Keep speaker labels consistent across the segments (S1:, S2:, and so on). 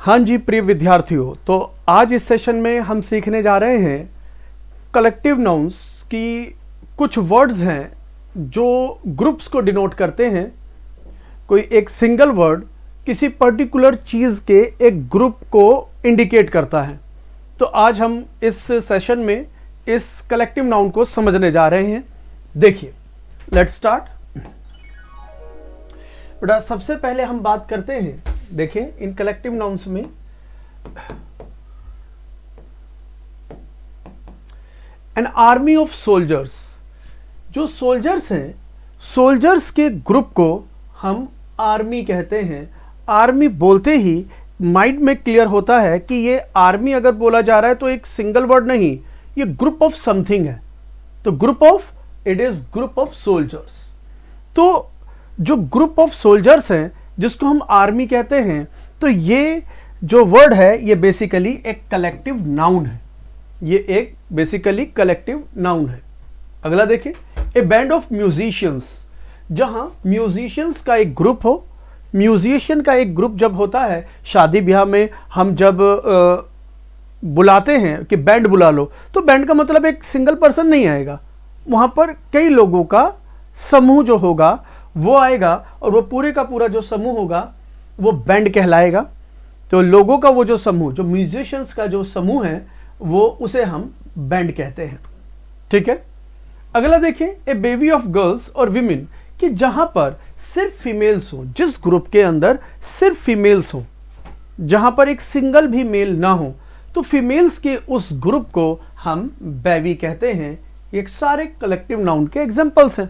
S1: हाँ जी प्रिय विद्यार्थियों, तो आज इस सेशन में हम सीखने जा रहे हैं कलेक्टिव नाउन्स की कुछ वर्ड्स हैं जो ग्रुप्स को डिनोट करते हैं। कोई एक सिंगल वर्ड किसी पर्टिकुलर चीज़ के एक ग्रुप को इंडिकेट करता है। तो आज हम इस सेशन में इस कलेक्टिव नाउन को समझने जा रहे हैं। देखिए, लेट्स स्टार्ट। बेटा सबसे पहले हम बात करते हैं, देखिए इन कलेक्टिव नाउन्स में एन आर्मी ऑफ सोल्जर्स, जो सोल्जर्स हैं, सोल्जर्स के ग्रुप को हम आर्मी कहते हैं। आर्मी बोलते ही माइंड में क्लियर होता है कि ये आर्मी अगर बोला जा रहा है तो एक सिंगल वर्ड नहीं, ये ग्रुप ऑफ समथिंग है। तो group of, it is group of soldiers. तो जो ग्रुप ऑफ सोल्जर्स हैं जिसको हम आर्मी कहते हैं, तो ये जो वर्ड है ये बेसिकली एक कलेक्टिव नाउन है। ये एक बेसिकली कलेक्टिव नाउन है। अगला देखिए, ए बैंड ऑफ म्यूजिशियंस, जहां म्यूजिशियंस का एक ग्रुप हो। म्यूजिशियन का एक ग्रुप जब होता है, शादी ब्याह में हम जब बुलाते हैं कि बैंड बुला लो, तो बैंड का मतलब एक सिंगल पर्सन नहीं आएगा, वहां पर कई लोगों का समूह जो होगा वो आएगा, और वो पूरे का पूरा जो समूह होगा वो बैंड कहलाएगा। तो लोगों का वो जो समूह, जो म्यूजिशियंस का जो समूह है, वो उसे हम बैंड कहते हैं। ठीक है। अगला देखिए, ए बेबी ऑफ गर्ल्स और विमेन, कि जहां पर सिर्फ फीमेल्स हो, जिस ग्रुप के अंदर सिर्फ फीमेल्स हो, जहां पर एक सिंगल भी मेल ना हो, तो फीमेल्स के उस ग्रुप को हम बेबी कहते हैं। ये सारे कलेक्टिव नाउन के एग्जांपल्स हैं।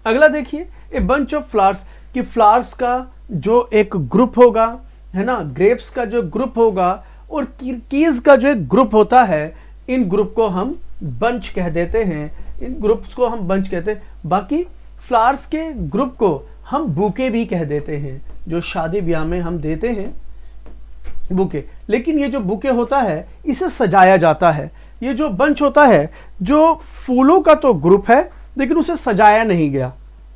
S1: अगला देखिए, ए बंच ऑफ फ्लावर्स, कि फ्लावर्स का जो एक ग्रुप होगा, है ना, ग्रेप्स का जो ग्रुप होगा, और कीज का जो एक ग्रुप होता है, इन ग्रुप को हम बंच कह देते हैं। इन ग्रुप्स को हम बंच कहते हैं। बाकी फ्लावर्स के ग्रुप को हम बुके भी कह देते हैं, जो शादी ब्याह में हम देते हैं बुके। लेकिन ये जो बुके होता है इसे सजाया जाता है। ये जो बंच होता है, जो फूलों का तो ग्रुप है लेकिन उसे सजाया नहीं गया।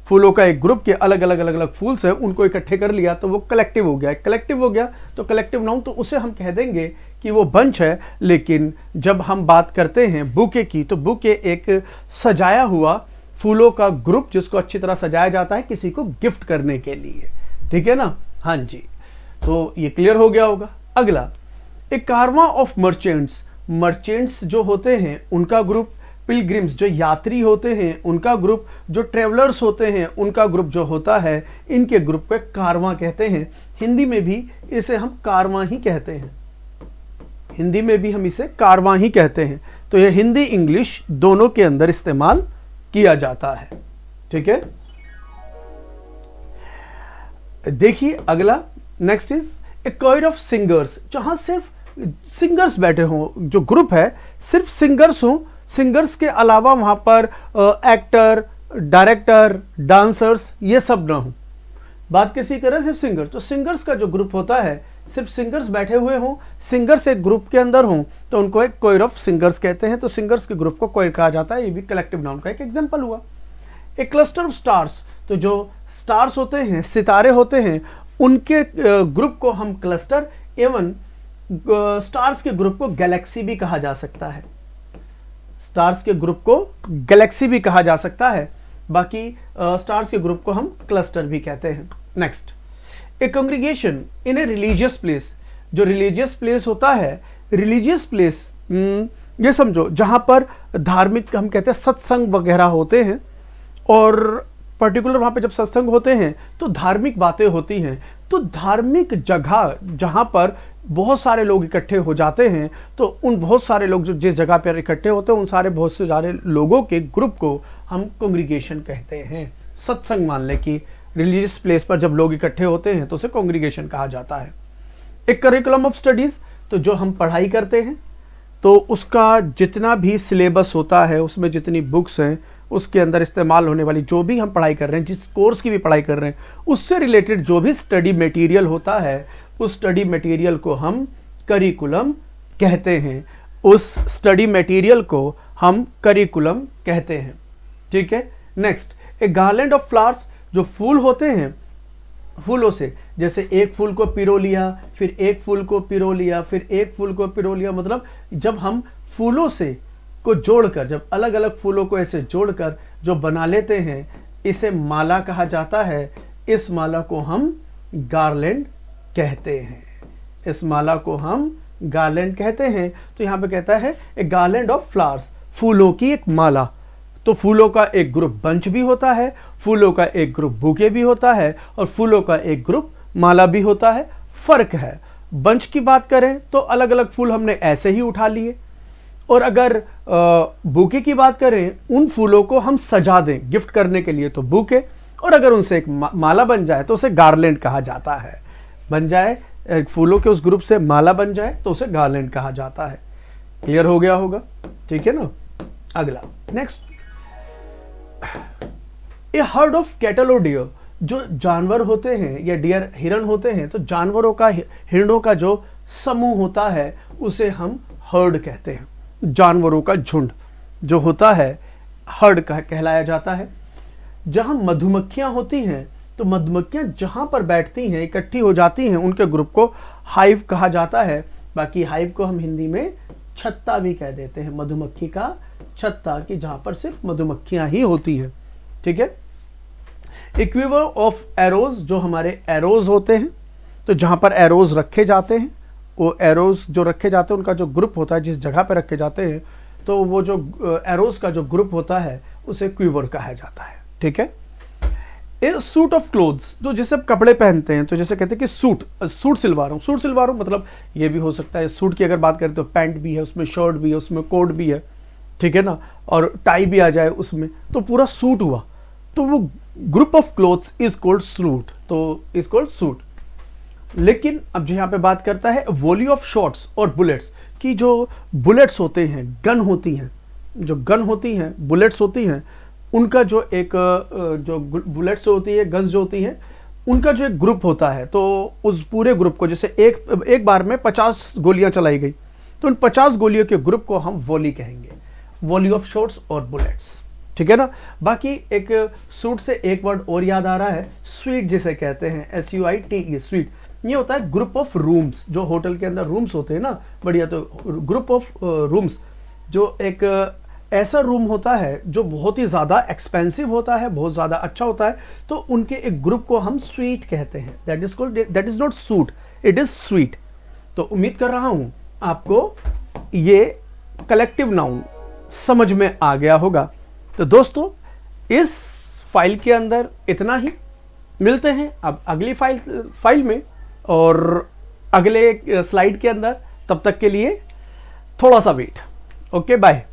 S1: फूलों का एक ग्रुप के अलग अलग फूल्स है, उनको इकट्ठे कर लिया तो वो कलेक्टिव हो गया। कलेक्टिव हो गया तो कलेक्टिव नाउन, तो उसे हम कह देंगे कि वो बंच है। लेकिन जब हम बात करते हैं बुके की, तो बुके एक सजाया हुआ फूलों का ग्रुप जिसको अच्छी तरह सजाया जाता है किसी को गिफ्ट करने के लिए। ठीक है ना। हाँ जी, तो ये क्लियर हो गया होगा। अगला, ए कारवां ऑफ मर्चेंट्स, मर्चेंट्स जो होते हैं उनका ग्रुप, पिलग्रिम्स जो यात्री होते हैं उनका ग्रुप, जो ट्रेवलर्स होते हैं उनका ग्रुप जो होता है, इनके ग्रुप को कारवां कहते हैं। हिंदी में भी इसे हम कारवां ही कहते हैं। हिंदी में भी हम इसे कारवां ही कहते हैं। तो ये हिंदी इंग्लिश दोनों के अंदर इस्तेमाल किया जाता है। ठीक है। देखिए अगला, next is a choir of singers, जहां सिर्फ सिंगर्स बैठे हों, जो ग्रुप है सिर्फ सिंगर्स हों, सिंगर्स के अलावा वहां पर एक्टर, डायरेक्टर, डांसर्स ये सब ना हो। बात किसी करें सिर्फ सिंगर, तो सिंगर्स का जो ग्रुप होता है, सिर्फ सिंगर्स बैठे हुए हों, सिंगर्स एक ग्रुप के अंदर हों, तो उनको एक कोयर ऑफ सिंगर्स कहते हैं। तो सिंगर्स के ग्रुप को कोयर कहा जाता है। ये भी कलेक्टिव नाउन का एक एग्जांपल हुआ। एक क्लस्टर ऑफ स्टार्स, तो जो स्टार्स होते हैं, सितारे होते हैं, उनके ग्रुप को हम क्लस्टर, एवं स्टार्स के ग्रुप को गैलेक्सी भी कहा जा सकता है। स्टार्स के ग्रुप को गैलेक्सी भी कहा जा सकता है। बाकी स्टार्स के ग्रुप को हम क्लस्टर भी कहते हैं। Next, A congregation in a religious place, जो रिलीजियस प्लेस होता है, रिलीजियस प्लेस ये समझो जहां पर धार्मिक, हम कहते हैं सत्संग वगैरह होते हैं, और पर्टिकुलर वहां पे जब सत्संग होते हैं तो धार्मिक बातें होती हैं। तो धार्मिक जगह जहां पर बहुत सारे लोग इकट्ठे हो जाते हैं, तो उन बहुत सारे लोग जो जिस जगह पर इकट्ठे होते हैं, उन सारे बहुत से सारे लोगों के ग्रुप को हम कांग्रीगेशन कहते हैं। सत्संग मान ले कि रिलीजियस प्लेस पर जब लोग इकट्ठे होते हैं तो उसे कांग्रीगेशन कहा जाता है। एक करिकुलम ऑफ स्टडीज, तो जो हम पढ़ाई करते हैं, तो उसका जितना भी सिलेबस होता है, उसमें जितनी बुक्स हैं, उसके अंदर इस्तेमाल होने वाली जो भी हम पढ़ाई कर रहे हैं, जिस कोर्स की भी पढ़ाई कर रहे हैं, उससे रिलेटेड जो भी स्टडी मटेरियल होता है, उस स्टडी मटेरियल को हम करिकुलम कहते हैं। उस स्टडी मटेरियल को हम करिकुलम कहते हैं। ठीक है। Next, A garland of flowers, जो फूल होते हैं, फूलों से, जैसे एक फूल को पिरो लिया, फिर एक फूल को पिरो लिया, फिर एक फूल को पिरो लिया। मतलब जब हम फूलों से को जोड़कर, जब अलग अलग फूलों को ऐसे जोड़कर जो बना लेते हैं, इसे माला कहा जाता है। इस माला को हम गार्लैंड कहते हैं। इस माला को हम गार्लैंड कहते हैं। तो यहाँ पे कहता है ए गार्लैंड ऑफ फ्लावर्स, फूलों की एक माला। तो फूलों का एक ग्रुप बंच भी होता है, फूलों का एक ग्रुप बुके भी होता है, और फूलों का एक ग्रुप माला भी होता है। फर्क है, बंच की बात करें तो अलग अलग फूल हमने ऐसे ही उठा लिए, और अगर बुके की बात करें, उन फूलों को हम सजा दें गिफ्ट करने के लिए तो बुके, और अगर उनसे एक माला बन जाए तो उसे गार्लैंड कहा जाता है। बन जाए फूलों के उस ग्रुप से माला बन जाए तो उसे गार्लैंड कहा जाता है। क्लियर हो गया होगा? ठीक है ना। अगला next, A heard of cattle और डियर, जो जानवर होते हैं या डियर हिरन होते हैं, तो जानवरों का, हिरणों का जो समूह होता है उसे हम हर्ड कहते हैं। जानवरों का झुंड जो होता है हर्ड कहलाया जाता है। जहां मधुमक्खियां होती हैं, तो मधुमक्खियां जहां पर बैठती हैं, इकट्ठी हो जाती हैं, उनके ग्रुप को हाइव कहा जाता है। बाकी हाइव को हम हिंदी में छत्ता भी कह देते हैं, मधुमक्खी का छत्ता, कि जहां पर सिर्फ मधुमक्खियां ही होती हैं। ठीक है। इक्विवर ऑफ एरोज, जो हमारे एरोज होते हैं, तो जहां पर एरोज रखे जाते हैं, वो एरोज जो रखे जाते हैं उनका जो ग्रुप होता है, जिस जगह पर रखे जाते हैं, तो वो जो एरोज का जो ग्रुप होता है उसे क्विवर कहा जाता है। ठीक है। ए सूट ऑफ क्लोथ्स, जो जैसे कपड़े पहनते हैं, तो जैसे कहते हैं कि सूट सिलवा रहा हूँ, सूट सिलवा रहा हूँ, मतलब ये भी हो सकता है। सूट की अगर बात करें तो पैंट भी है, उसमें शर्ट भी है, उसमें कोट भी है, ठीक है ना, और टाई भी आ जाए उसमें, तो पूरा सूट हुआ। तो वो group of clothes is called suit, तो इज कॉल्ड सूट। लेकिन अब जो यहाँ पे बात करता है वॉली ऑफ शॉट्स और बुलेट्स, की जो बुलेट्स होते हैं, गन होती हैं, जो गन होती हैं, बुलेट्स होती हैं, उनका जो एक जो बुलेट्स होती है, गन्स जो होती हैं, उनका जो एक ग्रुप होता है, तो उस पूरे ग्रुप को, जैसे एक बार में 50 गोलियां चलाई गई, तो उन 50 गोलियों के ग्रुप को हम वॉली कहेंगे, वॉली ऑफ शॉट्स और बुलेट्स। ठीक है ना। बाकी एक सूट से एक वर्ड और याद आ रहा है, स्वीट जिसे कहते हैं, SUITE, स्वीट। ये होता है ग्रुप ऑफ रूम्स, जो होटल के अंदर रूम्स होते हैं ना, बढ़िया, तो ग्रुप ऑफ रूम्स, जो एक ऐसा रूम होता है जो बहुत ही ज़्यादा एक्सपेंसिव होता है, बहुत ज़्यादा अच्छा होता है, तो उनके एक ग्रुप को हम स्वीट कहते हैं। That is not suit, it is sweet. तो उम्मीद कर रहा हूं आपको ये कलेक्टिव नाउन समझ में आ गया होगा। तो दोस्तों, इस फाइल के अंदर इतना ही। मिलते हैं अब अगली फाइल में और अगले स्लाइड के अंदर। तब तक के लिए थोड़ा सा वेट। Okay, bye.